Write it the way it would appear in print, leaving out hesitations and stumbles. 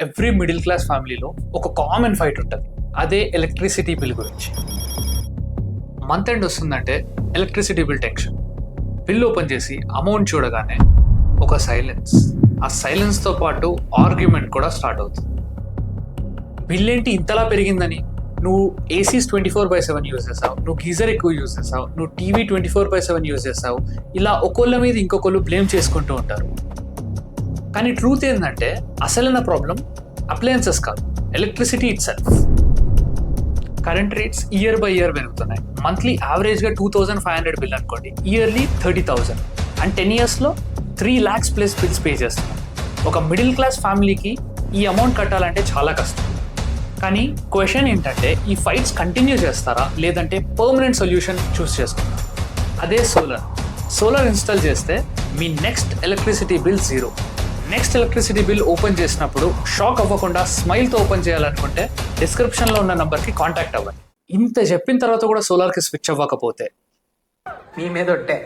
Every middle class ఫ్యామిలీలో ఒక common fight ఉంటుంది. అదే ఎలక్ట్రిసిటీ బిల్ గురించి. మంత్ ఎండ్ వస్తుందంటే electricity bill tension. Bill open చేసి అమౌంట్ చూడగానే ఒక సైలెన్స్. ఆ సైలెన్స్తో పాటు ఆర్గ్యుమెంట్ కూడా స్టార్ట్ అవుతుంది. బిల్ ఏంటి ఇంతలా పెరిగిందని? నువ్వు ఏసీస్ 24/7 యూజ్ చేస్తావు, నువ్వు గీజర్ ఎక్కువ యూజ్ చేస్తావు, నువ్వు టీవీ 24/7 యూజ్ చేస్తావు. ఇలా ఒకళ్ళ మీద ఇంకొకళ్ళు బ్లేమ్ చేసుకుంటూ ఉంటారు. కానీ ట్రూత్ ఏంటంటే అసలైన ప్రాబ్లం అప్లయన్సెస్ కాదు, electricity it self. Current rates year by year పెరుగుతున్నాయి. మంత్లీ యావరేజ్గా 2500 బిల్ అనుకోండి, yearly 30,000. And 10 yearsలో 3 lakhs plus bills pay చేస్తున్నాం. ఒక మిడిల్ క్లాస్ ఫ్యామిలీకి ఈ అమౌంట్ కట్టాలంటే చాలా కష్టం. కానీ క్వశ్చన్ ఏంటంటే ఈ ఫైట్స్ కంటిన్యూ చేస్తారా లేదంటే పర్మనెంట్ సొల్యూషన్ చూస్ చేసుకుంటారా? అదే సోలార్ ఇన్స్టాల్ చేస్తే మీ next electricity bill 0. Next electricity bill open చేసినప్పుడు షాక్ అవ్వకుండా స్మైల్తో ఓపెన్ చేయాలనుకుంటే డిస్క్రిప్షన్లో ఉన్న నంబర్కి కాంటాక్ట్ అవ్వండి. ఇంత చెప్పిన తర్వాత కూడా సోలార్కి స్విచ్ అవ్వకపోతే మీ మీద ఒట్టే.